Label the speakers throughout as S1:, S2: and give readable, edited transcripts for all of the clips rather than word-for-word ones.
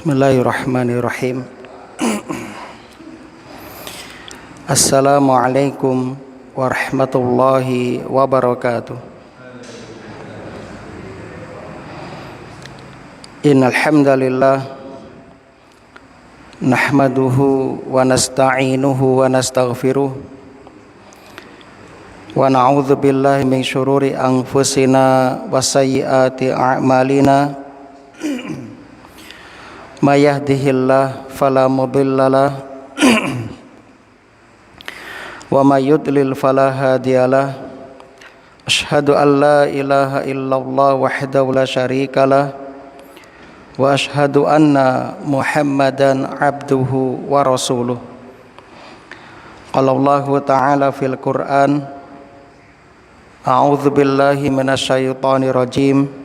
S1: Bismillahirrahmanirrahim. Assalamualaikum warahmatullahi wabarakatuh. Innal hamdalillah nahmaduhu wa nasta'inuhu wa nastaghfiruh wa na'udzu billahi min syururi anfusina wa sayyiati a'malina. May yahdihillahu fala mudhillalah wa may yudlil fala hadiyalah. Asyhadu an la ilaha illallah wahdahu la syarikalah wa asyhadu anna Muhammadan abduhu wa rasuluh. Qala Allahu ta'ala fil Qur'an, a'udzu billahi minasyaitonir rajim.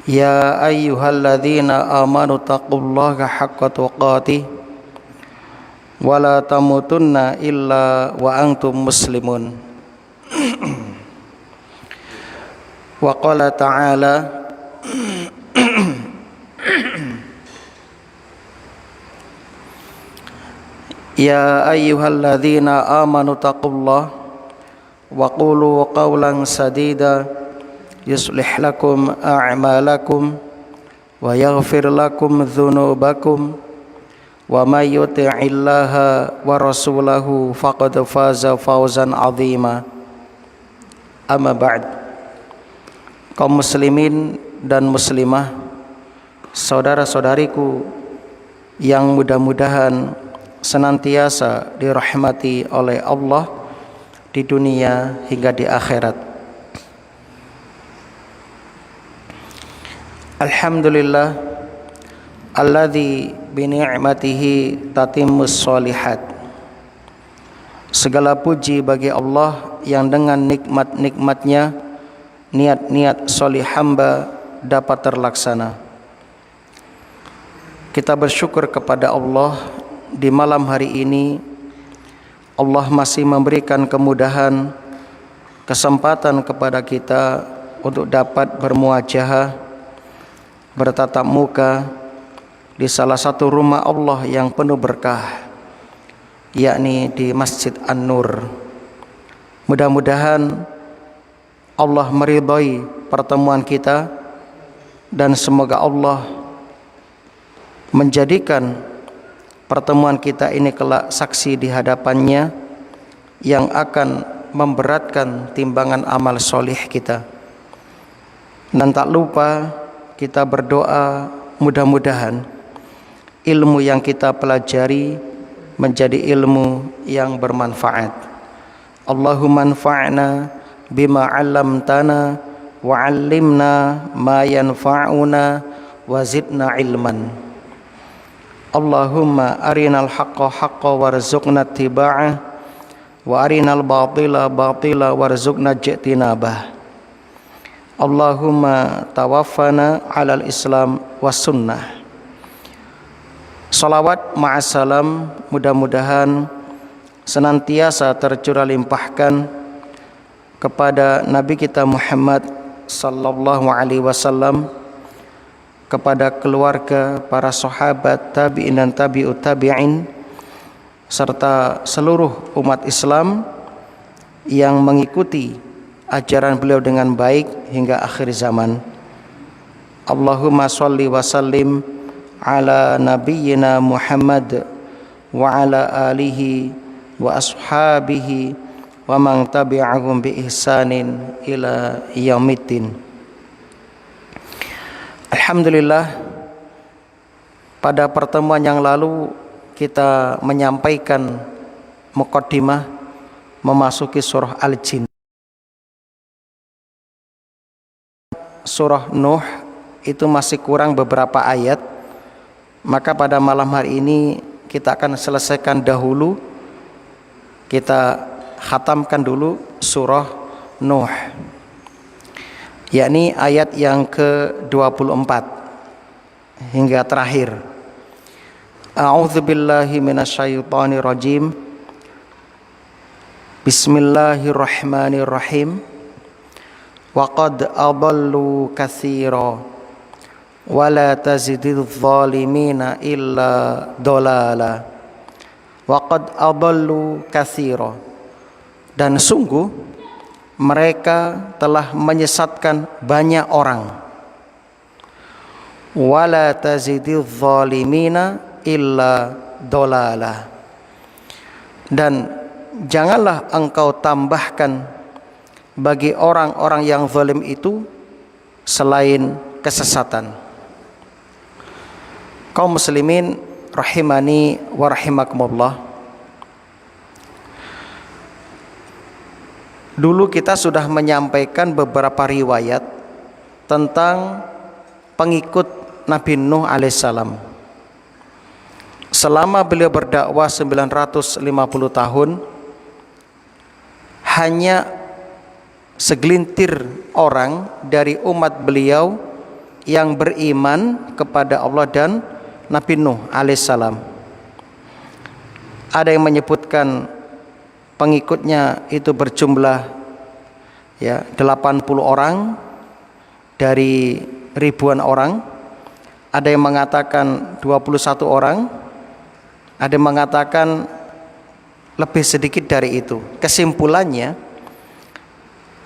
S1: Ya ayyuhalladzina amanu taqullaha haqqa tuqatih wa la tamutunna illa wa antum muslimun. Wa qala ta'ala Ya ayyuhalladzina amanu taqullaha wa qulu qawlan sadida yuslih lakum a'malakum wa yaghfir lakum dhunubakum wa may yuti'illaha wa rasulahu faqad faza fawzan 'azima. Amma ba'd. Kaum muslimin dan muslimah, saudara-saudariku yang mudah-mudahan senantiasa dirahmati oleh Allah di dunia hingga di akhirat. Alhamdulillah alladzi bi ni'matihi tatimmus sholihat. Segala puji bagi Allah yang dengan nikmat-nikmatnya niat-niat solih hamba dapat terlaksana. Kita bersyukur kepada Allah di malam hari ini. Allah masih memberikan kemudahan, kesempatan kepada kita untuk dapat bermuajahah, bertatap muka di salah satu rumah Allah yang penuh berkah, yakni di Masjid An-Nur. Mudah-mudahan Allah meridhai pertemuan kita dan semoga Allah menjadikan pertemuan kita ini kelak saksi di hadapannya yang akan memberatkan timbangan amal solih kita. Dan tak lupa kita berdoa mudah-mudahan ilmu yang kita pelajari menjadi ilmu yang bermanfaat. Allahumma anfa'na bima 'allamtana wa 'allimna ma yanfa'una wa zidna ilman. Allahumma arinal haqqa haqqan warzuqna ittiba'ah wa arinal batila batila warzuqna ijtinabah. Allahumma tawaffana alal Islam was sunnah. Salawat ma'assalam mudah-mudahan senantiasa tercurah limpahkan kepada Nabi kita Muhammad sallallahu alaihi wasallam, kepada keluarga, para sahabat, tabi'in dan tabi'ut tabi'in, serta seluruh umat Islam yang mengikuti ajaran beliau dengan baik hingga akhir zaman. Allahumma sholli wa sallim ala nabiyyina Muhammad wa ala alihi wa ashabihi wa man tabi'ahum bi ihsanin ila yaumiddin. Alhamdulillah, pada pertemuan yang lalu kita menyampaikan muqaddimah memasuki surah Al-Jin. Surah Nuh itu masih kurang beberapa ayat, maka pada malam hari ini kita akan selesaikan dahulu, kita khatamkan dulu surah Nuh, yakni ayat yang ke-24 hingga terakhir. A'udzubillahi minasyaitonir rajim. Bismillahirrahmanirrahim. Wa qad adallu katsira wala tazidil zalimina illa dolala wa qad adallu katsira. Dan sungguh mereka telah menyesatkan banyak orang. Wala tazidil zalimina illa dolala. Dan janganlah engkau tambahkan bagi orang-orang yang zalim itu selain kesesatan. Kaum muslimin rahimani wa rahimakumullah. Dulu kita sudah menyampaikan beberapa riwayat tentang pengikut Nabi Nuh alaihissalam. Selama beliau berdakwah 950 tahun, hanya segelintir orang dari umat beliau yang beriman kepada Allah dan Nabi Nuh alaihissalam. Ada yang menyebutkan pengikutnya itu berjumlah 80 orang dari ribuan orang. Ada yang mengatakan 21 orang. Ada yang mengatakan lebih sedikit dari itu. Kesimpulannya,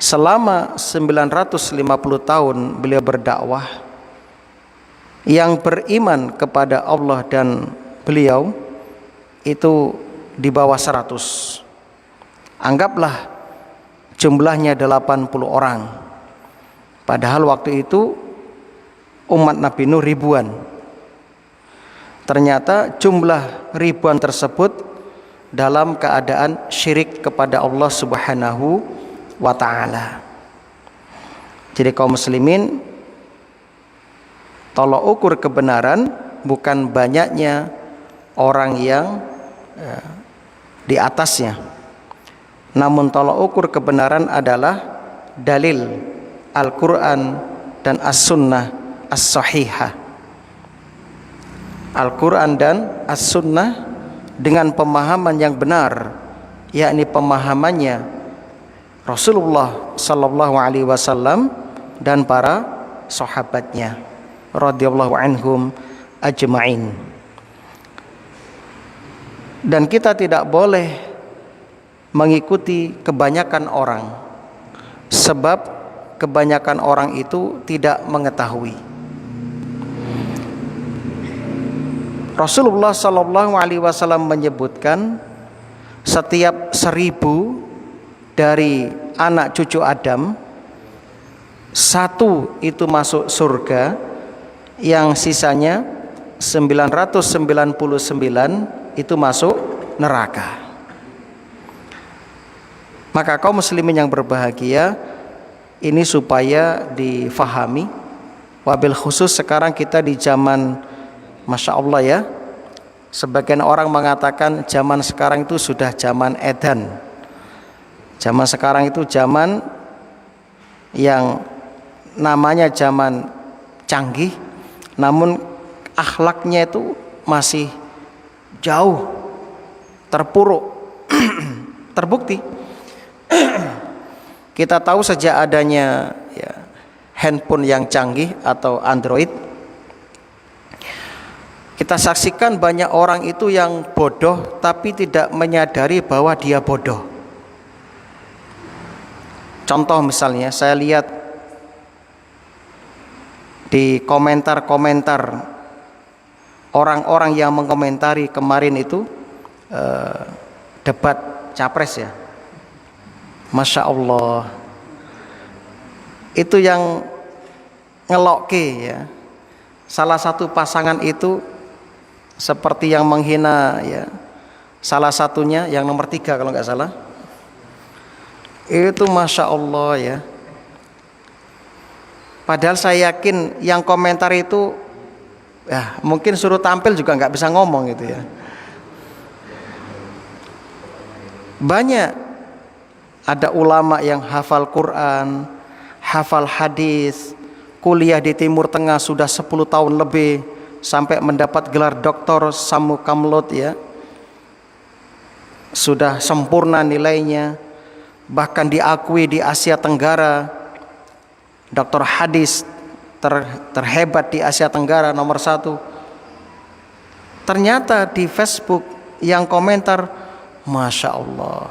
S1: selama 950 tahun beliau berdakwah, yang beriman kepada Allah dan beliau itu di bawah 100. Anggaplah jumlahnya 80 orang. Padahal waktu itu umat Nabi Nuh ribuan. Ternyata jumlah ribuan tersebut dalam keadaan syirik kepada Allah Subhanahu wa ta'ala. Jadi kaum muslimin, tolok ukur kebenaran bukan banyaknya orang yang di atasnya, namun tolok ukur kebenaran adalah dalil Al-Quran dan As-Sunnah As-Sahihah. Al-Quran dan As-Sunnah dengan pemahaman yang benar, yakni pemahamannya Rasulullah sallallahu alaihi wasallam dan para sahabatnya radhiyallahu anhum ajma'in. Dan kita tidak boleh mengikuti kebanyakan orang, sebab kebanyakan orang itu tidak mengetahui. Rasulullah sallallahu alaihi wasallam menyebutkan setiap 1000 dari anak cucu Adam, 1 itu masuk surga, yang sisanya 999 itu masuk neraka. Maka kaum muslimin yang berbahagia, ini supaya difahami. Wabil khusus sekarang kita di zaman, Masya Allah ya, sebagian orang mengatakan zaman sekarang itu sudah zaman edan. Zaman sekarang itu zaman yang namanya zaman canggih, namun akhlaknya itu masih jauh terpuruk. Terbukti kita tahu sejak adanya handphone yang canggih atau Android, kita saksikan banyak orang itu yang bodoh tapi tidak menyadari bahwa dia bodoh. Contoh misalnya, saya lihat di komentar-komentar orang-orang yang mengomentari kemarin itu debat capres ya, Masya Allah, itu yang ngelokke ya, salah satu pasangan itu seperti yang menghina ya, salah satunya yang nomor 3 kalau nggak salah, itu Masya Allah ya. Padahal saya yakin yang komentar itu ya mungkin suruh tampil juga nggak bisa ngomong gitu ya. Banyak ada ulama yang hafal Quran, hafal hadis, kuliah di Timur Tengah sudah 10 tahun lebih, sampai mendapat gelar doktor summa cum laude ya, sudah sempurna nilainya, bahkan diakui di Asia Tenggara doktor hadis terhebat di Asia Tenggara, nomor 1. Ternyata di Facebook yang komentar, Masya Allah,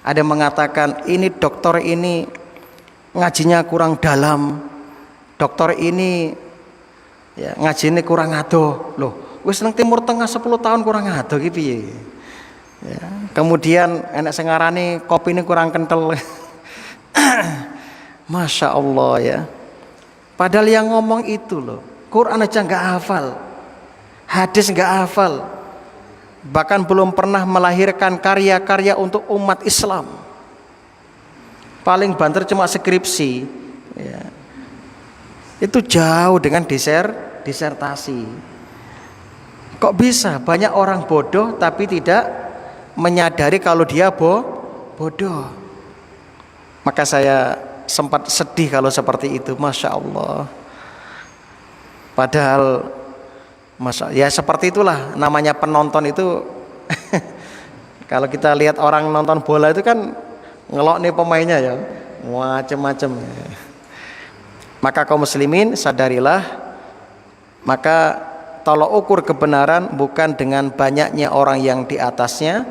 S1: ada yang mengatakan ini dokter ini ngajinya kurang dalam, dokter ini ya ngajinya kurang adoh. Loh, wis nang Timur Tengah 10 tahun kurang adoh gitu ya. Kemudian enak sing ngarani kopi ini kurang kental. Masya Allah ya. Padahal yang ngomong itu loh, Quran aja nggak hafal, hadis nggak hafal, bahkan belum pernah melahirkan karya-karya untuk umat Islam. Paling banter cuma skripsi ya. Itu jauh dengan disertasi. Kok bisa banyak orang bodoh tapi tidak menyadari kalau dia bodoh. Maka saya sempat sedih kalau seperti itu. Masya Allah. Padahal ya seperti itulah namanya penonton itu. Kalau kita lihat orang nonton bola itu kan ngelok nih pemainnya ya, macem-macem. Maka kaum muslimin sadarilah, maka tolok ukur kebenaran bukan dengan banyaknya orang yang di atasnya,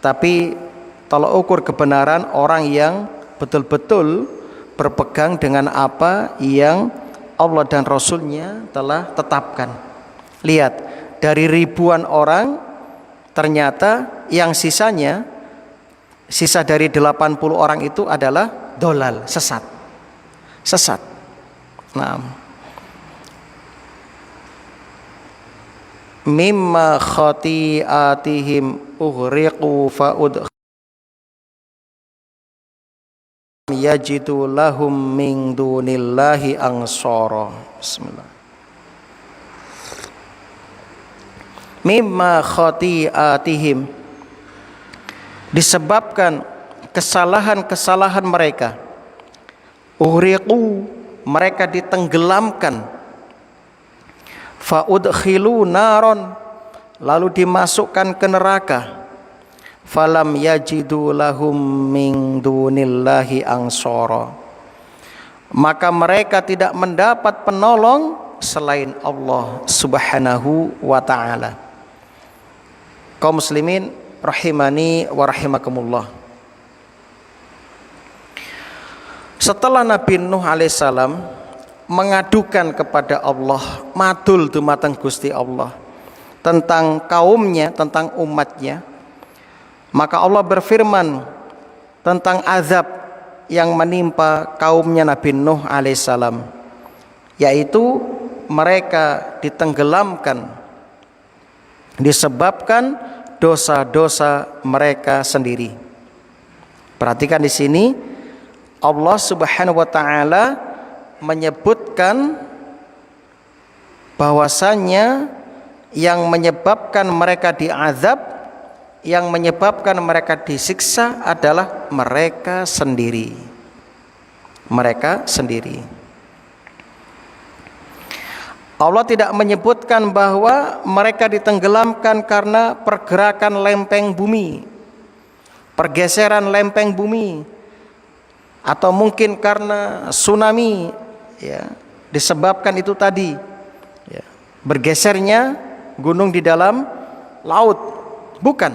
S1: tapi tolok ukur kebenaran orang yang betul-betul berpegang dengan apa yang Allah dan Rasulnya telah tetapkan. Lihat, dari ribuan orang ternyata yang sisa dari 80 orang itu adalah dolal, sesat. Nah, mimma khati'atihim ughriqu fa'ud yajidu lahum min dunillahi ansara. Bismillah. Mimma khati'atihim, disebabkan kesalahan-kesalahan mereka, uhriqu, mereka ditenggelamkan, fa'udkhilu naron, lalu dimasukkan ke neraka, falam yajidu lahum min dunillahi ansara, maka mereka tidak mendapat penolong selain Allah Subhanahu wa ta'ala. Kaum muslimin rahimani wa rahimakumullah. Setelah Nabi Nuh alaihissalam mengadukan kepada Allah, madul dumateng Gusti Allah tentang kaumnya, tentang umatnya, maka Allah berfirman tentang azab yang menimpa kaumnya Nabi Nuh alaihissalam, yaitu mereka ditenggelamkan disebabkan dosa-dosa mereka sendiri. Perhatikan di sini Allah Subhanahu wa taala menyebutkan bahwasannya yang menyebabkan mereka diazab, yang menyebabkan mereka disiksa adalah mereka sendiri. Mereka sendiri. Allah tidak menyebutkan bahwa mereka ditenggelamkan karena pergerakan lempeng bumi, pergeseran lempeng bumi, atau mungkin karena tsunami, ya, disebabkan itu tadi, ya, bergesernya gunung di dalam laut, bukan.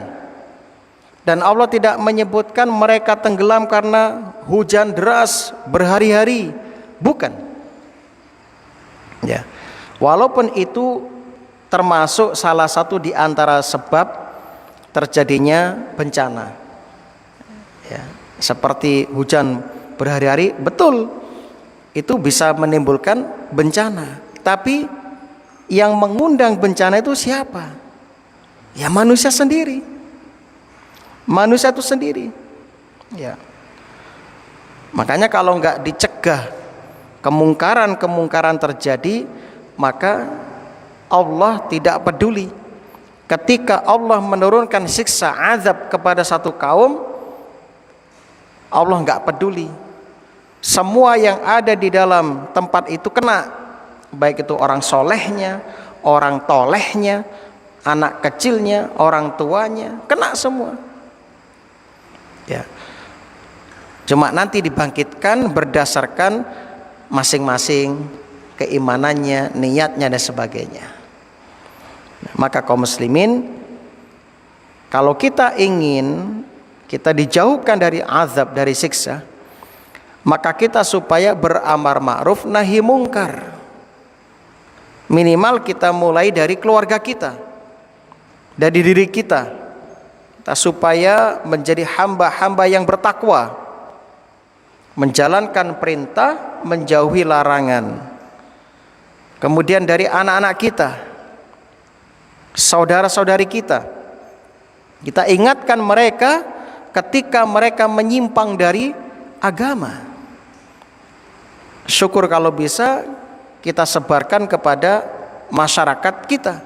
S1: Dan Allah tidak menyebutkan mereka tenggelam karena hujan deras berhari-hari, bukan. Ya, walaupun itu termasuk salah satu di antara sebab terjadinya bencana, ya, seperti hujan berhari-hari, betul, itu bisa menimbulkan bencana. Tapi yang mengundang bencana itu siapa? Ya manusia sendiri. Manusia itu sendiri. Ya. Makanya kalau nggak dicegah kemungkaran-kemungkaran terjadi, maka Allah tidak peduli. Ketika Allah menurunkan siksa azab kepada satu kaum, Allah nggak peduli. Semua yang ada di dalam tempat itu kena, baik itu orang solehnya, orang tolehnya, anak kecilnya, orang tuanya, kena semua. Ya. Cuma nanti dibangkitkan berdasarkan masing-masing keimanannya, niatnya dan sebagainya. Maka kaum muslimin, kalau kita ingin kita dijauhkan dari azab, dari siksa, maka kita supaya beramar ma'ruf nahi mungkar. Minimal kita mulai dari keluarga kita, dari diri kita supaya menjadi hamba-hamba yang bertakwa, menjalankan perintah, menjauhi larangan. Kemudian dari anak-anak kita, saudara-saudari kita ingatkan mereka ketika mereka menyimpang dari agama. Syukur kalau bisa kita sebarkan kepada masyarakat kita.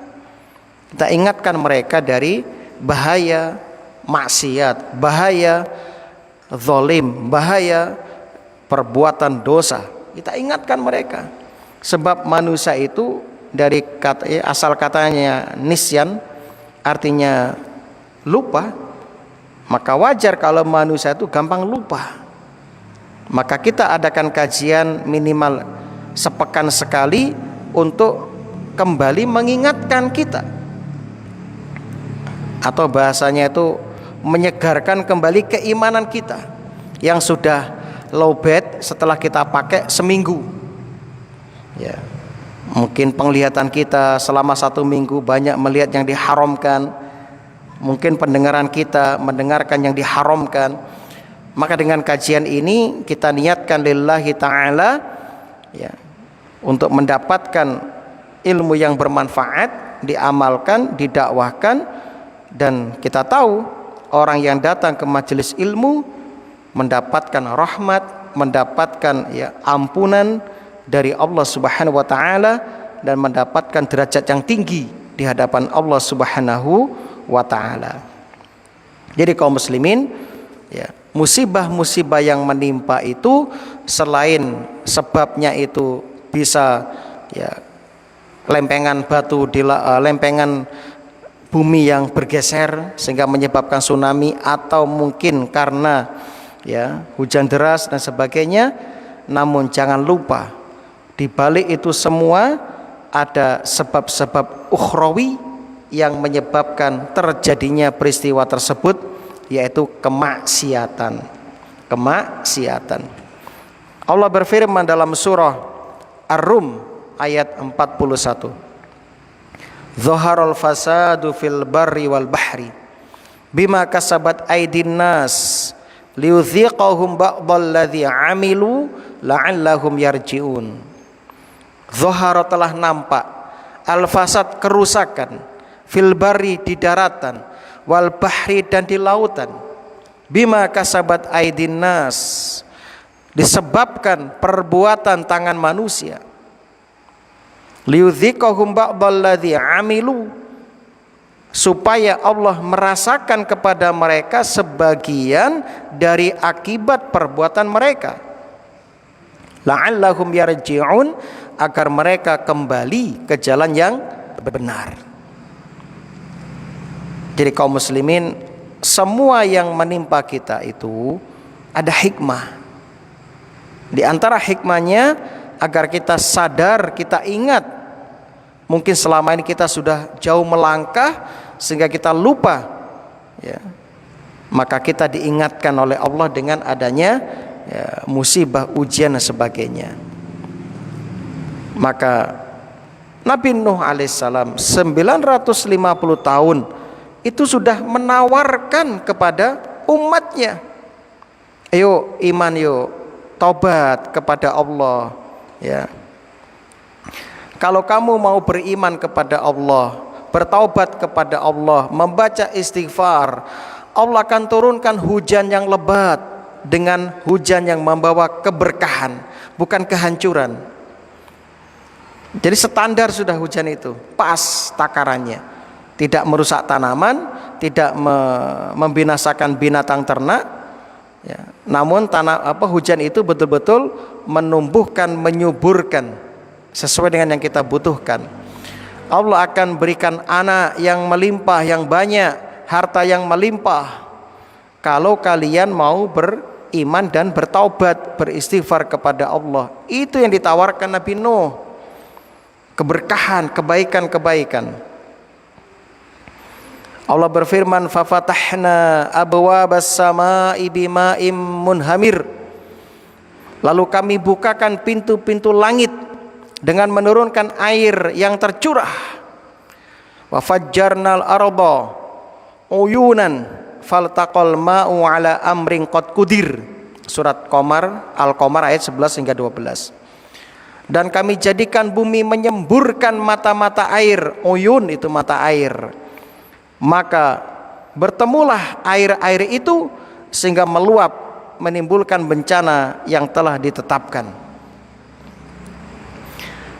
S1: Kita ingatkan mereka dari bahaya maksiat, bahaya zalim, bahaya perbuatan dosa. Kita ingatkan mereka. Sebab manusia itu dari kata, asal katanya nisyan, artinya lupa. Maka wajar kalau manusia itu gampang lupa. Maka kita adakan kajian minimal sepekan sekali untuk kembali mengingatkan kita, atau bahasanya itu menyegarkan kembali keimanan kita yang sudah lowbat setelah kita pakai seminggu. Ya, mungkin penglihatan kita selama 1 minggu banyak melihat yang diharamkan, mungkin pendengaran kita mendengarkan yang diharamkan. Maka dengan kajian ini kita niatkan lillahi ta'ala, ya, untuk mendapatkan ilmu yang bermanfaat, diamalkan, didakwahkan. Dan kita tahu orang yang datang ke majelis ilmu mendapatkan rahmat, mendapatkan ampunan dari Allah Subhanahu wa taala, dan mendapatkan derajat yang tinggi di hadapan Allah Subhanahu wa taala. Jadi kaum muslimin, musibah-musibah yang menimpa itu selain sebabnya itu bisa lempengan batu di lempengan bumi yang bergeser sehingga menyebabkan tsunami, atau mungkin karena hujan deras dan sebagainya. Namun jangan lupa di balik itu semua ada sebab-sebab ukhrawi yang menyebabkan terjadinya peristiwa tersebut, yaitu kemaksiatan. Allah berfirman dalam surah Ar-Rum ayat 41, Zaharul fasadu fil barri wal bahri bima kasabat aydin nas liyudhiqahum ba'dalladzi amilu la'allahum yarji'un. Zahara telah nampak, al-fasad kerusakan, fil barri di daratan, wal bahri dan di lautan, bima kasabat aydin nas disebabkan perbuatan tangan manusia, liyudhiqahum ba'dalladzi amilu, supaya Allah merasakan kepada mereka sebagian dari akibat perbuatan mereka, la'allahum yarji'un, agar mereka kembali ke jalan yang benar. Jadi kaum muslimin, semua yang menimpa kita itu ada hikmah. Di antara hikmahnya agar kita sadar, kita ingat, mungkin selama ini kita sudah jauh melangkah sehingga kita lupa, maka kita diingatkan oleh Allah dengan adanya musibah, ujian dan sebagainya. Maka Nabi Nuh alaihissalam 950 tahun itu sudah menawarkan kepada umatnya, ayo iman, yuk taubat kepada Allah. Kalau kamu mau beriman kepada Allah, bertaubat kepada Allah, membaca istighfar, Allah akan turunkan hujan yang lebat dengan hujan yang membawa keberkahan, bukan kehancuran. Jadi standar sudah hujan itu, pas takarannya, tidak merusak tanaman, tidak membinasakan binatang ternak, namun hujan itu betul-betul menumbuhkan, menyuburkan sesuai dengan yang kita butuhkan. Allah akan berikan anak yang melimpah, yang banyak, harta yang melimpah, kalau kalian mau beriman dan bertaubat, beristighfar kepada Allah. Itu yang ditawarkan Nabi Nuh. keberkahan, kebaikan-kebaikan. Allah berfirman, "Fafatahna abwabas samaa'i bima'im munhamir." Lalu kami bukakan pintu-pintu langit dengan menurunkan air yang tercurah. Wa fajjarnal arda uyunan faltaqal ma'u ala amrin qad qudir. Surat Qamar, Al-Qamar ayat 11 hingga 12. Dan kami jadikan bumi menyemburkan mata-mata air, uyun itu mata air. Maka bertemulah air-air itu sehingga meluap menimbulkan bencana yang telah ditetapkan.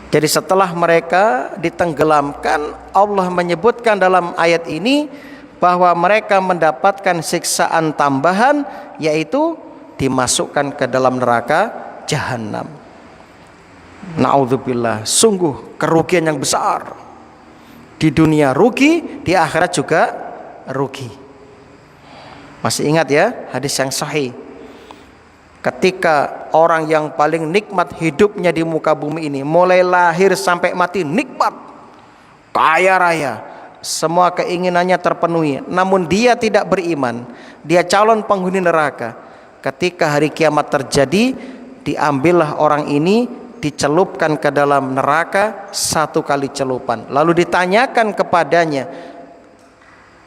S1: Jadi setelah mereka ditenggelamkan, Allah menyebutkan dalam ayat ini bahwa mereka mendapatkan siksaan tambahan, yaitu dimasukkan ke dalam neraka jahanam. Na'udzubillah, sungguh kerugian yang besar. Di dunia rugi, di akhirat juga rugi. Masih ingat ya hadis yang sahih, ketika orang yang paling nikmat hidupnya di muka bumi ini, mulai lahir sampai mati nikmat, kaya raya, semua keinginannya terpenuhi, namun dia tidak beriman, dia calon penghuni neraka. Ketika hari kiamat terjadi, diambillah orang ini, dicelupkan ke dalam neraka 1 kali celupan. Lalu ditanyakan kepadanya,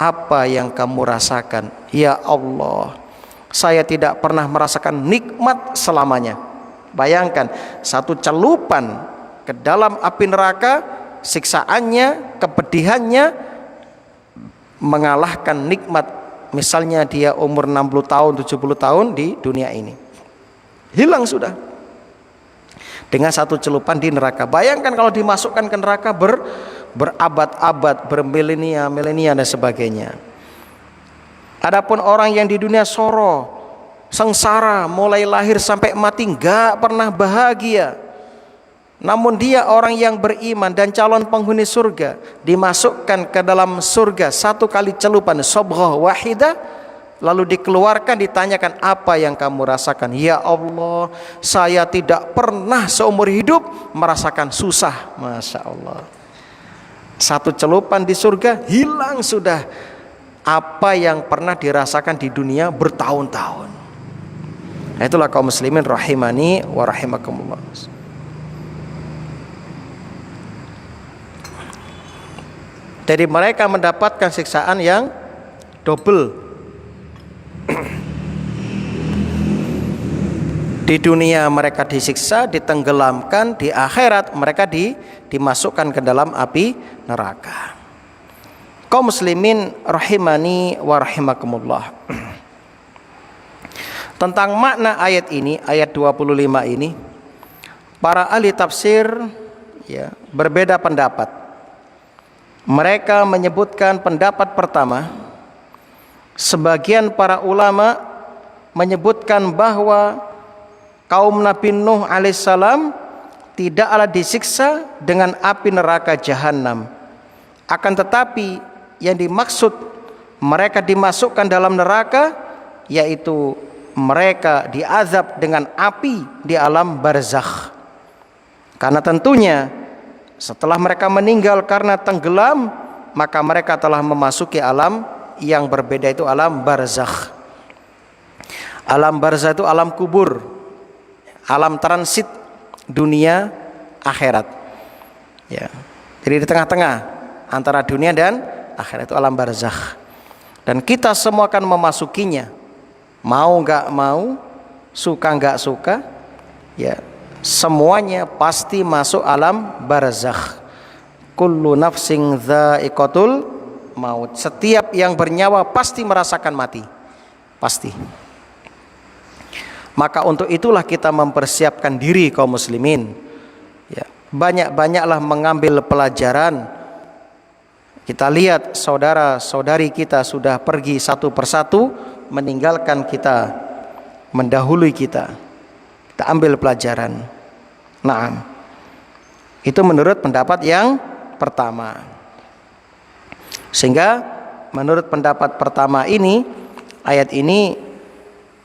S1: apa yang kamu rasakan? Ya Allah, saya tidak pernah merasakan nikmat selamanya. Bayangkan, 1 celupan ke dalam api neraka, siksaannya, kepedihannya mengalahkan nikmat. Misalnya dia umur 60 tahun, 70 tahun di dunia ini, hilang sudah dengan 1 celupan di neraka. Bayangkan kalau dimasukkan ke neraka berabad-abad, bermilenia-milenia dan sebagainya. Adapun orang yang di dunia soro, sengsara, mulai lahir sampai mati enggak pernah bahagia, namun dia orang yang beriman dan calon penghuni surga, dimasukkan ke dalam surga 1 kali celupan, sobghah wahidah, lalu dikeluarkan, ditanyakan, apa yang kamu rasakan? Ya Allah, saya tidak pernah seumur hidup merasakan susah. Masya Allah, 1 celupan di surga, hilang sudah apa yang pernah dirasakan di dunia bertahun-tahun. Itulah kaum muslimin rahimani wa rahimakumullah. Jadi mereka mendapatkan siksaan yang double. Di dunia mereka disiksa, ditenggelamkan, di akhirat mereka dimasukkan ke dalam api neraka. Kaum muslimin rahimani wa rahimakumullah. Tentang makna ayat ini, ayat 25 ini, para ahli tafsir ya berbeda pendapat. Mereka menyebutkan pendapat pertama, sebagian para ulama menyebutkan bahwa kaum Nabi Nuh alaihissalam tidaklah disiksa dengan api neraka jahanam. Akan tetapi yang dimaksud mereka dimasukkan dalam neraka, yaitu mereka diazab dengan api di alam barzakh. Karena tentunya setelah mereka meninggal karena tenggelam, maka mereka telah memasuki alam yang berbeda, itu alam barzakh. Alam barzakh itu alam kubur, alam transit dunia akhirat. Ya. Jadi di tengah-tengah antara dunia dan akhirat itu alam barzakh. Dan kita semua akan memasukinya. Mau nggak mau, suka nggak suka, ya semuanya pasti masuk alam barzakh. Kullu nafsin dha'iqatul maut. Setiap yang bernyawa pasti merasakan mati. Pasti. Maka untuk itulah kita mempersiapkan diri kaum muslimin. Ya, banyak-banyaklah mengambil pelajaran. Kita lihat saudara-saudari kita sudah pergi satu persatu, meninggalkan kita, mendahului kita. Kita ambil pelajaran. Naam. Itu menurut pendapat yang pertama. Sehingga menurut pendapat pertama ini, ayat ini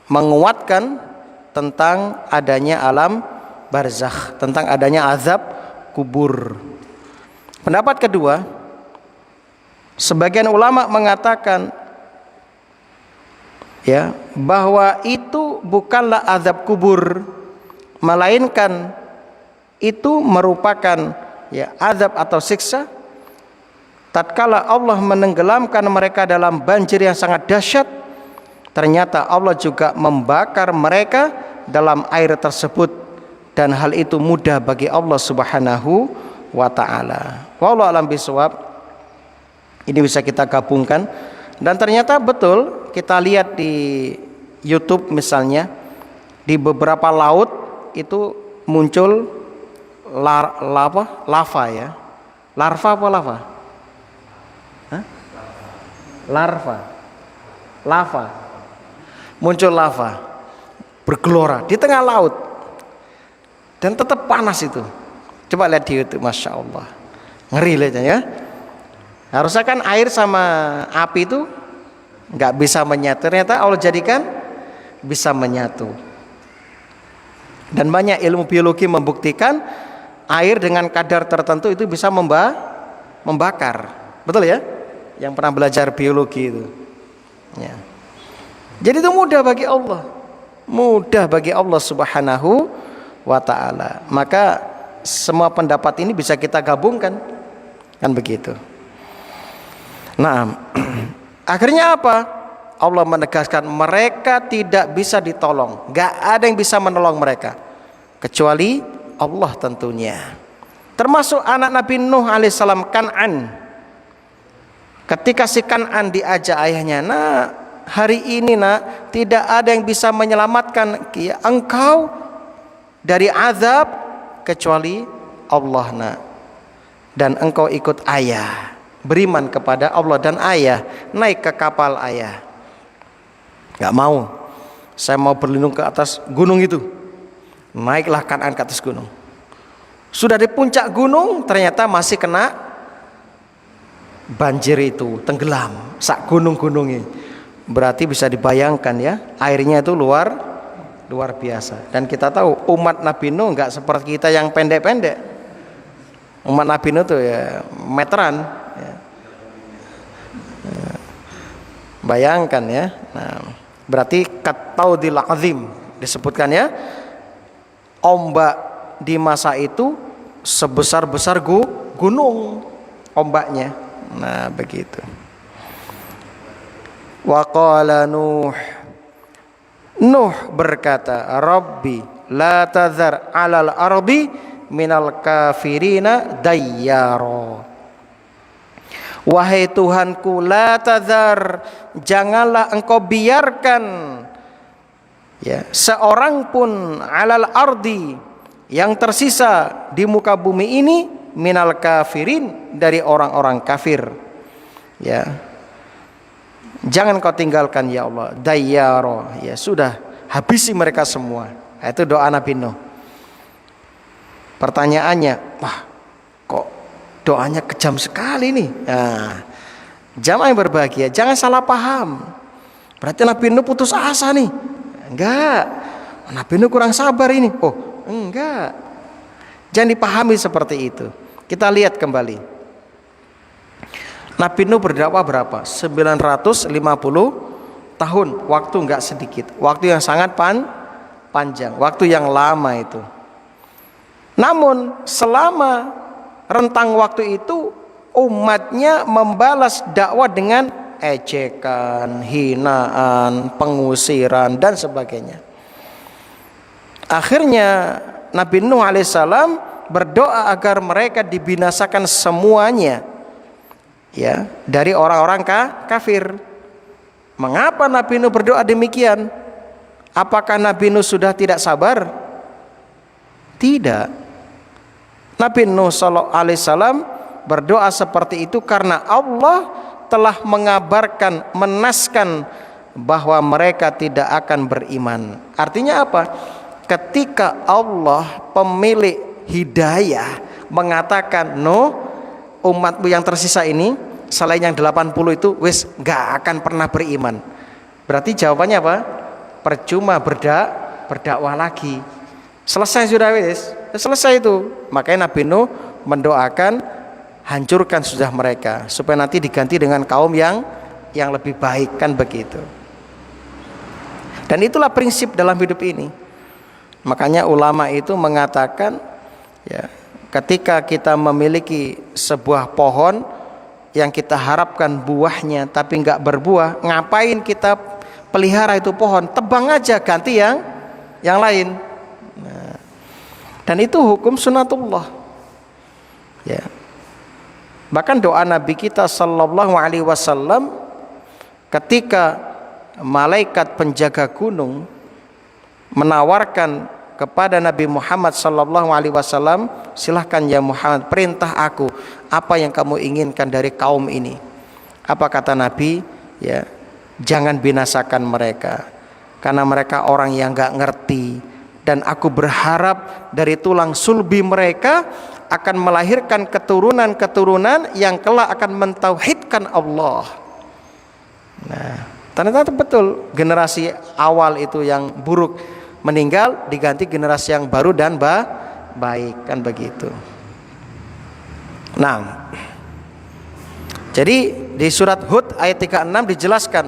S1: menguatkan tentang adanya alam barzakh, tentang adanya azab kubur. Pendapat kedua, sebagian ulama mengatakan ya, bahwa itu bukanlah azab kubur, melainkan itu merupakan ya azab atau siksa tatkala Allah menenggelamkan mereka dalam banjir yang sangat dahsyat. Ternyata Allah juga membakar mereka dalam air tersebut, dan hal itu mudah bagi Allah Subhanahu wa ta'ala. Wallahu a'lam bishawab. Ini bisa kita gabungkan, dan ternyata betul kita lihat di YouTube misalnya, di beberapa laut itu muncul lava ya. Larva apa lava? Hah? Lava. Muncul lava bergelora di tengah laut dan tetap panas itu. Coba lihat di YouTube, masya Allah, ngeri lihatnya ya. Harusnya kan air sama api itu nggak bisa menyatu, ternyata Allah jadikan bisa menyatu. Dan banyak ilmu biologi membuktikan air dengan kadar tertentu itu bisa membakar. Betul ya? Yang pernah belajar biologi itu. Ya. Jadi itu mudah bagi Allah. Mudah bagi Allah Subhanahu wa ta'ala. Maka semua pendapat ini bisa kita gabungkan, kan begitu. Nah, akhirnya apa? Allah menegaskan mereka tidak bisa ditolong, gak ada yang bisa menolong mereka kecuali Allah tentunya. Termasuk anak Nabi Nuh alaihissalam, Kan'an. Ketika si Kan'an diajak ayahnya, nah hari ini nak tidak ada yang bisa menyelamatkan engkau dari azab kecuali Allah nak, dan engkau ikut ayah, beriman kepada Allah dan ayah, naik ke kapal ayah. Gak mau, saya mau berlindung ke atas gunung itu. Naiklah Kan'an ke atas gunung. Sudah di puncak gunung ternyata masih kena banjir itu, tenggelam sak gunung-gunungnya. Berarti bisa dibayangkan ya, airnya itu luar biasa. Dan kita tahu umat Nabi Nuh nggak seperti kita yang pendek-pendek. Umat Nabi Nuh tuh ya meteran ya. Bayangkan ya. Nah, berarti kataudil azim disebutkan ya, ombak di masa itu sebesar-besar gunung ombaknya. Nah begitu. Wa qala Nuh berkata, Rabbi la tazar alal ardi minal kafirina dayyara. Wahai Tuhanku, la tazar, janganlah engkau biarkan ya seorang pun alal ardi, yang tersisa di muka bumi ini, minal kafirin, dari orang-orang kafir ya. Jangan kau tinggalkan ya Allah, dayyara, ya sudah, habisi mereka semua. Itu doa Nabi Nuh. Pertanyaannya, wah kok doanya kejam sekali nih. Nah, jamaah yang berbahagia, jangan salah paham. Berarti Nabi Nuh putus asa nih. Enggak, Nabi Nuh kurang sabar ini. Oh enggak, jangan dipahami seperti itu. Kita lihat kembali, Nabi Nuh berdakwah berapa? 950 tahun. Waktu enggak sedikit, waktu yang sangat panjang, waktu yang lama itu. Namun selama rentang waktu itu umatnya membalas dakwah dengan ejekan, hinaan, pengusiran dan sebagainya. Akhirnya Nabi Nuh alaihissalam berdoa agar mereka dibinasakan semuanya ya, dari orang-orang kafir. Mengapa Nabi Nuh berdoa demikian? Apakah Nabi Nuh sudah tidak sabar? Tidak. Nabi Nuh alaihissalam berdoa seperti itu karena Allah telah mengabarkan, menaskan bahwa mereka tidak akan beriman. Artinya apa? Ketika Allah pemilik hidayah mengatakan, no, umatmu yang tersisa ini selain yang 80 itu wis gak akan pernah beriman, berarti jawabannya apa? Percuma berdakwah lagi. Selesai sudah, wis selesai itu. Makanya Nabi Nuh mendoakan hancurkan sudah mereka supaya nanti diganti dengan kaum yang lebih baik, kan begitu. Dan itulah prinsip dalam hidup ini. Makanya ulama itu mengatakan, ya, ketika kita memiliki sebuah pohon yang kita harapkan buahnya tapi nggak berbuah, ngapain kita pelihara itu pohon? Tebang aja, ganti yang lain. Nah, dan itu hukum sunatullah. Ya. Bahkan doa Nabi kita sallallahu alaihi wasallam ketika malaikat penjaga gunung menawarkan kepada Nabi Muhammad sallallahu alaihi wasallam, silahkan ya Muhammad, perintah aku, apa yang kamu inginkan dari kaum ini? Apa kata Nabi? Ya, jangan binasakan mereka, karena mereka orang yang gak ngerti, dan aku berharap dari tulang sulbi mereka akan melahirkan keturunan-keturunan yang kelak akan mentauhidkan Allah. Nah, ternyata betul, generasi awal itu yang buruk meninggal, diganti generasi yang baru dan baik, kan begitu. Nah, jadi di surat Hud ayat 36 dijelaskan,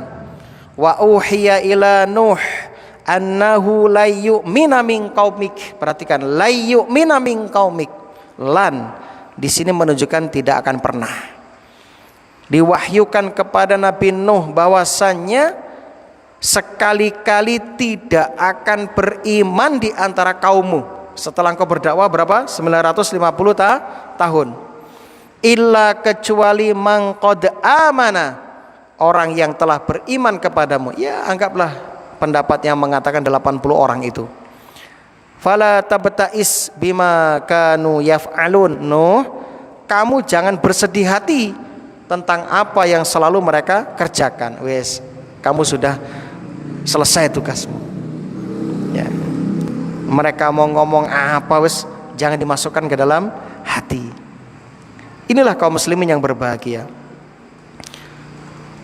S1: wa uhiya ila Nuh annahu la yu'mina min qaumik. Perhatikan, la yu'mina min qaumik. Lan di sini menunjukkan tidak akan pernah. Diwahyukan kepada Nabi Nuh bahwasannya sekali-kali tidak akan beriman di antara kaummu setelah engkau berdakwah berapa? 950 tahun. Illa kecuali man qad amana, orang yang telah beriman kepadamu. Ya, anggaplah pendapat yang mengatakan 80 orang itu. Fala tabta'is bima kanu yaf'alun. Nuh, kamu jangan bersedih hati tentang apa yang selalu mereka kerjakan. Wes, kamu sudah selesai tugasmu. Ya. Mereka mau ngomong apa, wes jangan dimasukkan ke dalam hati. Inilah kaum muslimin yang berbahagia.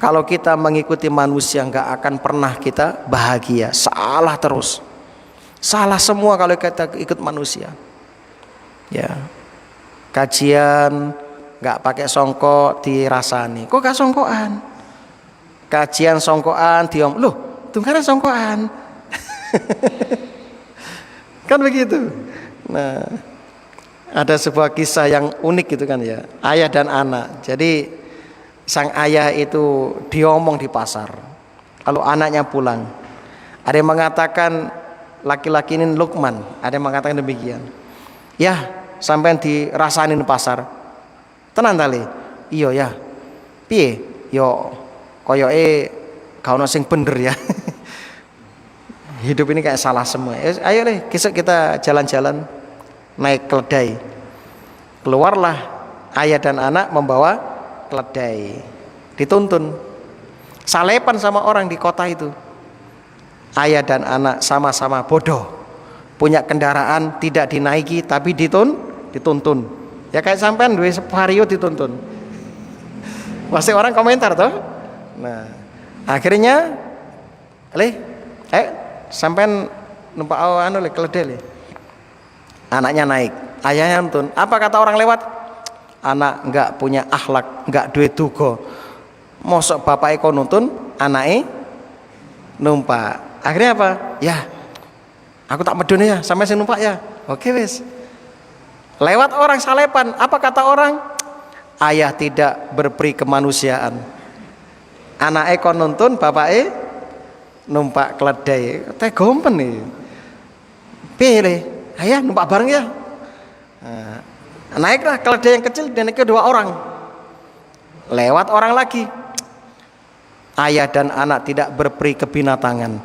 S1: Kalau kita mengikuti manusia nggak akan pernah kita bahagia. Salah terus. Salah semua kalau kita ikut manusia. Ya. Kajian nggak pakai songkok dirasani. Kok gak songkokan? Kajian songkokan diom. Loh, tuh karena songkokan. Kan begitu. Nah, ada sebuah kisah yang unik gitu kan ya, ayah dan anak. Jadi sang ayah itu diomong di pasar, lalu anaknya pulang. Ada yang mengatakan laki-laki ini Lukman, ada yang mengatakan demikian. Ya, sampai dirasain di pasar. Tenan tali. Iya ya. Piye? Yo koyoke gak ono sing bener ya. Hidup ini kayak salah semua. Ayo deh, kita jalan-jalan naik keledai. Keluarlah ayah dan anak membawa keledai. Dituntun. Salepan sama orang di kota itu. Ayah dan anak sama-sama bodoh. Punya kendaraan tidak dinaiki tapi dituntun. Ya kayak sampean duwe vario dituntun. Pasti orang komentar toh. Nah, akhirnya sampean numpak keledai. Anaknya naik, ayahnya nuntun. Apa kata orang lewat? Anak enggak punya akhlak, enggak duwe duga. Mosok bapak eko nuntun, anake numpak. Akhirnya apa? Ya, aku tak medun ya, sampai sing numpak ya. Oke wes. Lewat orang salepan, apa kata orang? Ayah tidak berperi kemanusiaan. Anake kon nuntun, bapake numpak keledai. Teh gompen nih. Pilih, ayah numpak bareng ya. Nah, naiklah keledai yang kecil dan kedua orang. Lewat orang lagi. Ayah dan anak tidak berperi kebinatangan.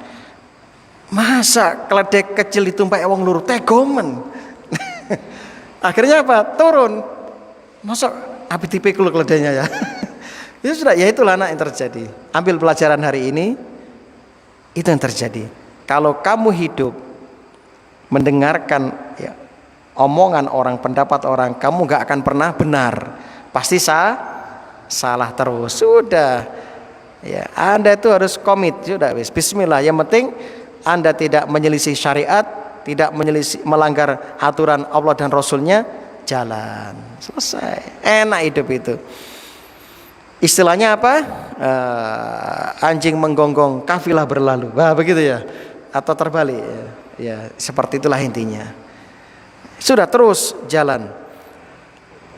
S1: Masa keledai kecil ditumpaki wong loro, teh gomen. Akhirnya apa? Turun. Masa api tipikul keledainya ya. Itu sudah, ya itulah anak yang terjadi. Ambil pelajaran hari ini. Itu yang terjadi. Kalau kamu hidup mendengarkan ya, omongan orang, pendapat orang, kamu gak akan pernah benar. Pasti salah terus. Sudah. Ya, Anda itu harus komit. Sudah, bismillah. Yang penting Anda tidak menyelisih syariat, tidak melanggar aturan Allah dan Rasulnya, jalan. Selesai. Enak hidup itu. Istilahnya apa? Anjing menggonggong, kafilah berlalu. Wah, begitu ya. Atau terbalik. Ya, seperti itulah intinya. Sudah terus jalan.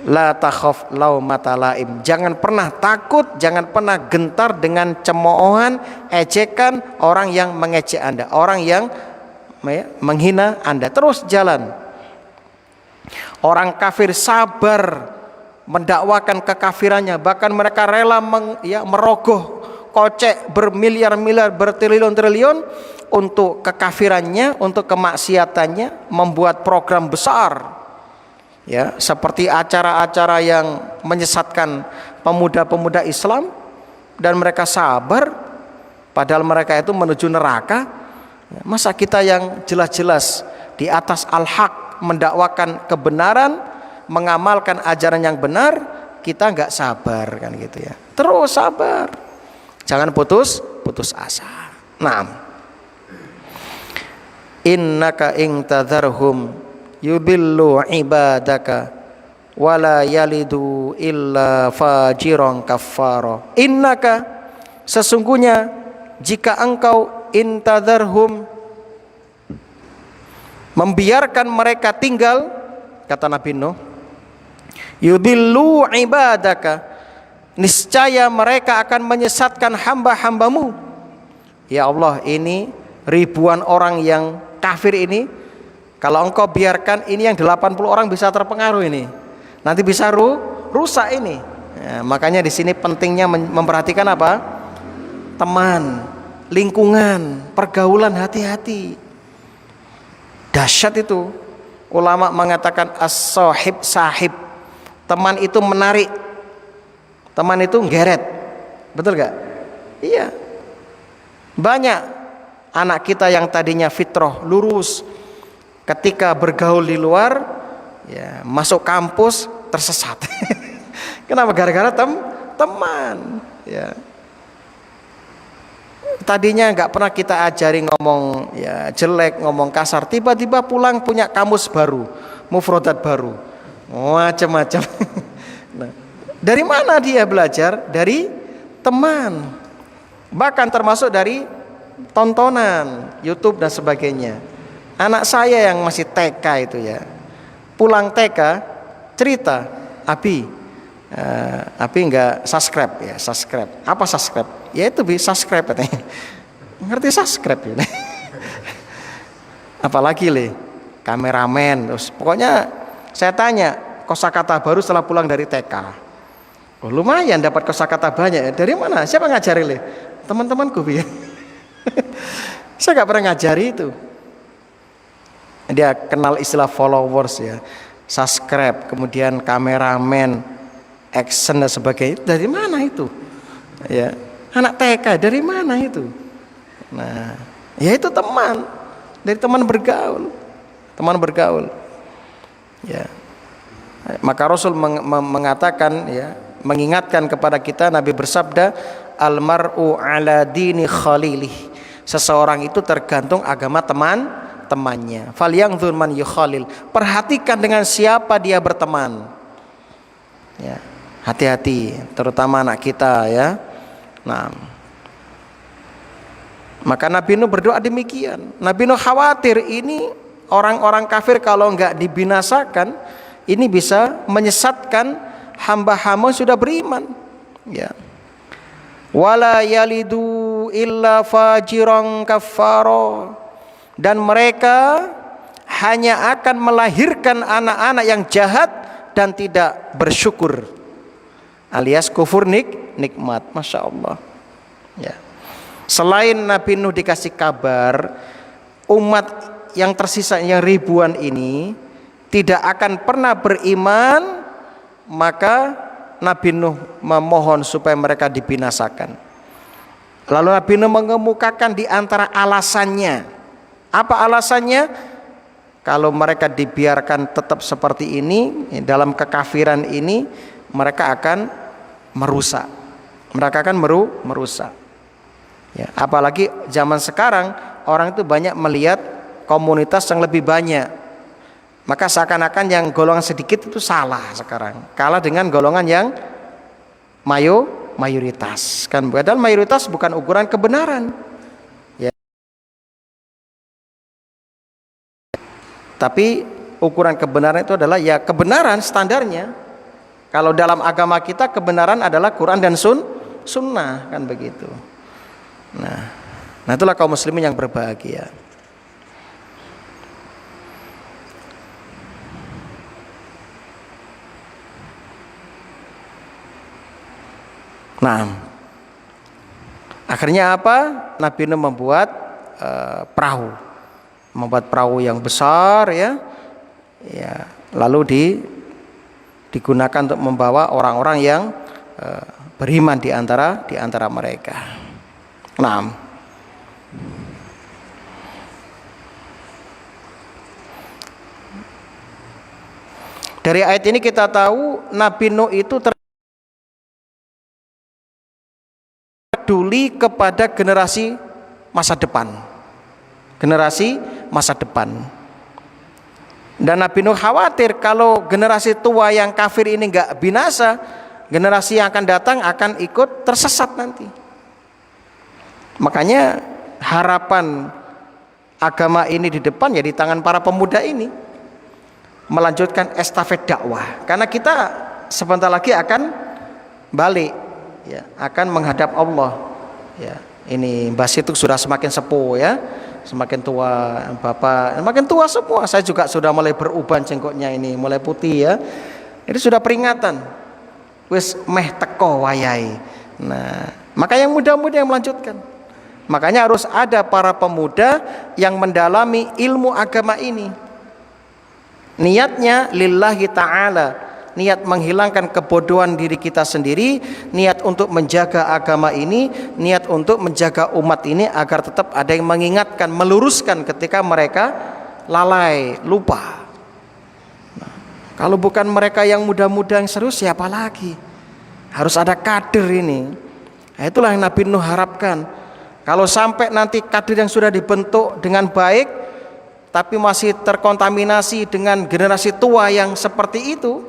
S1: La takhaf laumata laim. Jangan pernah takut, jangan pernah gentar dengan cemoohan, ejekan orang yang mengejek Anda, orang yang menghina Anda. Terus jalan. Orang kafir sabar mendakwakan kekafirannya, bahkan mereka rela merogoh kocek bermiliar-miliar, bertriliun-triliun untuk kekafirannya, untuk kemaksiatannya, membuat program besar. Ya, seperti acara-acara yang menyesatkan pemuda-pemuda Islam, dan mereka sabar padahal mereka itu menuju neraka. Masa kita yang jelas-jelas di atas al-haq, mendakwakan kebenaran, mengamalkan ajaran yang benar, kita nggak sabar kan gitu ya. Terus sabar, jangan putus asa. Naam. Innaka ing tadharhum yubillu ibadaka wala yalidu illa fajiran kaffara. Innaka, sesungguhnya jika engkau intadharhum, membiarkan mereka tinggal, kata Nabi Nuh, yubillu ibadaka, niscaya mereka akan menyesatkan hamba-hambamu. Ya Allah, ini ribuan orang yang kafir ini, kalau engkau biarkan ini yang 80 orang bisa terpengaruh ini, nanti bisa rusak ini. Ya, makanya di sini pentingnya memperhatikan apa? Teman, lingkungan, pergaulan, hati-hati. Dahsyat itu. Ulama mengatakan as-sahib sahib. Teman itu menarik, teman itu nggeret. Betul gak? Iya. Banyak anak kita yang tadinya fitrah lurus, ketika bergaul di luar, ya, masuk kampus tersesat. Kenapa? Gara-gara teman. Ya. Tadinya nggak pernah kita ajari ngomong ya jelek, ngomong kasar, tiba-tiba pulang punya kamus baru, mufrodat baru, macam-macam. Nah, dari mana dia belajar? Dari teman, bahkan termasuk dari tontonan YouTube dan sebagainya. Anak saya yang masih TK itu ya, pulang TK cerita, Abi nggak subscribe ya, subscribe. Apa subscribe? Ya itu subscribe katanya. Ngerti subscribe ya? Apalagi kameramen. Terus pokoknya saya tanya kosakata baru setelah pulang dari TK. Oh, lumayan dapat kosakata banyak. Dari mana? Siapa ngajari Teman-temanku ya. Saya nggak pernah ngajari itu. Dia kenal istilah followers ya, subscribe, kemudian kameramen, action dan sebagainya. Dari mana itu? Ya, anak TK dari mana itu? Nah, ya itu teman, dari teman bergaul. Ya, maka Rasul mengatakan ya, mengingatkan kepada kita, Nabi bersabda, almar'u ala dini khalilih. Seseorang itu tergantung agama temannya. Falyanzur man yukhalil. Perhatikan dengan siapa dia berteman. Ya, hati-hati, terutama anak kita ya. Nah, maka Nabi Nuh berdoa demikian. Nabi Nuh khawatir ini orang-orang kafir kalau enggak dibinasakan, ini bisa menyesatkan hamba-hamba sudah beriman. Ya. Wala yalidu illa fajiran kaffara, dan mereka hanya akan melahirkan anak-anak yang jahat dan tidak bersyukur, alias kufur nikmat. Masya Allah ya. Selain Nabi Nuh dikasih kabar, umat yang tersisa yang ribuan ini tidak akan pernah beriman, maka Nabi Nuh memohon supaya mereka dibinasakan. Lalu Nabi Nuh mengemukakan di antara alasannya. Apa alasannya? Kalau mereka dibiarkan tetap seperti ini, dalam kekafiran ini, mereka akan merusak. Mereka akan merusak. Ya, apalagi zaman sekarang orang itu banyak melihat komunitas yang lebih banyak, Maka seakan-akan yang golongan sedikit itu salah sekarang, kalah dengan golongan yang mayoritas. Kan padahal mayoritas bukan ukuran kebenaran. Ya. Tapi ukuran kebenaran itu adalah ya kebenaran standarnya. Kalau dalam agama kita kebenaran adalah Quran dan sunnah, kan begitu. Nah itulah kaum muslimin yang berbahagia. Nah, akhirnya apa? Nabi Nuh membuat perahu yang besar, ya, lalu digunakan untuk membawa orang-orang yang beriman di antara mereka. Nah, dari ayat ini kita tahu Nabi Nuh itu peduli kepada generasi masa depan. Dan Nabi Nuh khawatir kalau generasi tua yang kafir ini enggak binasa, generasi yang akan datang akan ikut tersesat nanti. Makanya harapan agama ini di depan ya di tangan para pemuda ini, melanjutkan estafet dakwah. Karena kita sebentar lagi akan balik, ya, akan menghadap Allah. Ya, ini Mbak Situk sudah semakin sepuh, ya, semakin tua, Bapak semakin tua semua. Saya juga sudah mulai beruban jenggotnya ini, mulai putih, ya. Ini sudah peringatan. Wis meh teko wayai. Nah, maka yang muda-muda yang melanjutkan. Makanya harus ada para pemuda yang mendalami ilmu agama ini. Niatnya lillahi ta'ala, niat menghilangkan kebodohan diri kita sendiri, niat untuk menjaga agama ini, niat untuk menjaga umat ini agar tetap ada yang mengingatkan, meluruskan ketika mereka lalai, lupa. Nah, kalau bukan mereka yang muda-muda yang serius, siapa lagi? Harus ada kader ini. Nah, itulah yang Nabi Nuh harapkan. Kalau sampai nanti kader yang sudah dibentuk dengan baik tapi masih terkontaminasi dengan generasi tua yang seperti itu,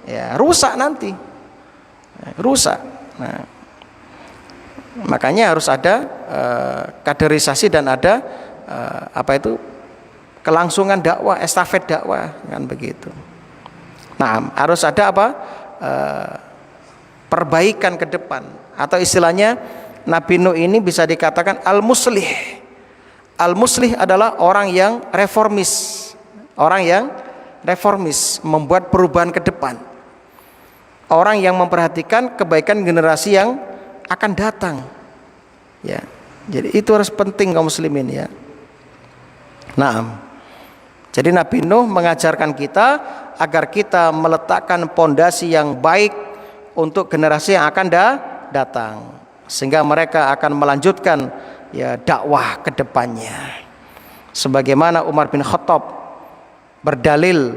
S1: ya rusak nanti, rusak. Nah, makanya harus ada kaderisasi dan ada kelangsungan dakwah, estafet dakwah, kan begitu. Nah, harus ada perbaikan ke depan, atau istilahnya Nabi Nuh ini bisa dikatakan al-muslih. Al-muslih adalah orang yang reformis, membuat perubahan ke depan, orang yang memperhatikan kebaikan generasi yang akan datang, ya. Jadi itu harus penting kaum muslimin, ya. Nah, jadi Nabi Nuh mengajarkan kita agar kita meletakkan pondasi yang baik untuk generasi yang akan datang, sehingga mereka akan melanjutkan, ya, dakwah ke depannya. Sebagaimana Umar bin Khattab berdalil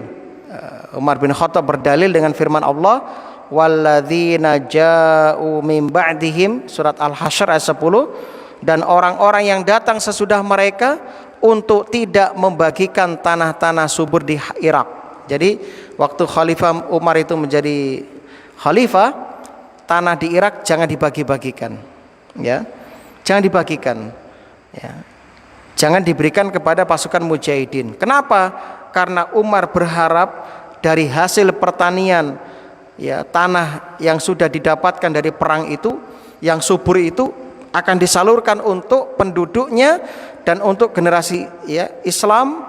S1: dengan firman Allah, walladzina ja'u min ba'dihim, surat Al-Hasyr ayat 10, dan orang-orang yang datang sesudah mereka untuk tidak membagikan tanah-tanah subur di Irak. Jadi waktu Khalifah Umar itu menjadi khalifah, tanah di Irak jangan dibagi-bagikan, ya. Jangan dibagikan, ya. Jangan diberikan kepada pasukan mujahidin. Kenapa? Karena Umar berharap dari hasil pertanian, ya, tanah yang sudah didapatkan dari perang itu, yang subur itu akan disalurkan untuk penduduknya dan untuk generasi, ya, Islam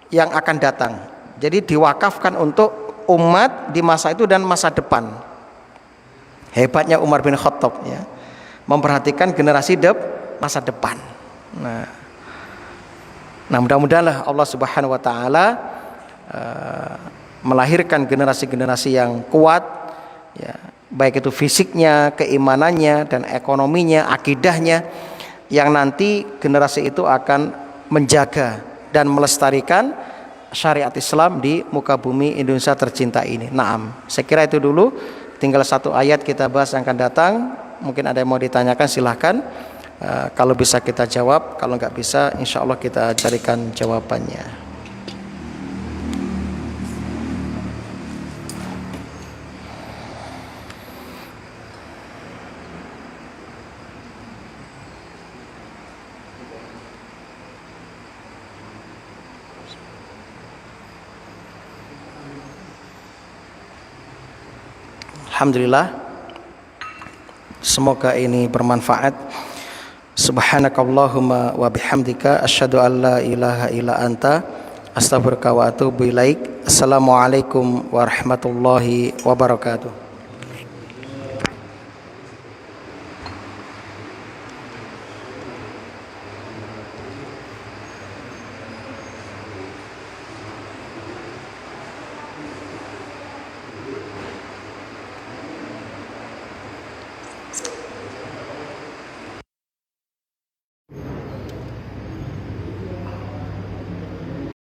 S1: yang akan datang. Jadi diwakafkan untuk umat di masa itu dan masa depan. Hebatnya Umar bin Khattab, ya, memperhatikan generasi masa depan. Nah, mudah-mudahan Allah Subhanahu wa taala melahirkan generasi-generasi yang kuat, ya, baik itu fisiknya, keimanannya, dan ekonominya, akidahnya, yang nanti generasi itu akan menjaga dan melestarikan syariat Islam di muka bumi Indonesia tercinta ini. Naam, saya kira itu dulu. Tinggal satu ayat kita bahas yang akan datang. Mungkin ada yang mau ditanyakan, silahkan. Kalau bisa kita jawab, kalau nggak bisa insya Allah kita carikan jawabannya. Alhamdulillah, semoga ini bermanfaat. Subhanakallahumma wa bihamdika asyhadu an la ilaha illa anta astaghfiruka wa atubu ilaik. Assalamualaikum warahmatullahi wabarakatuh.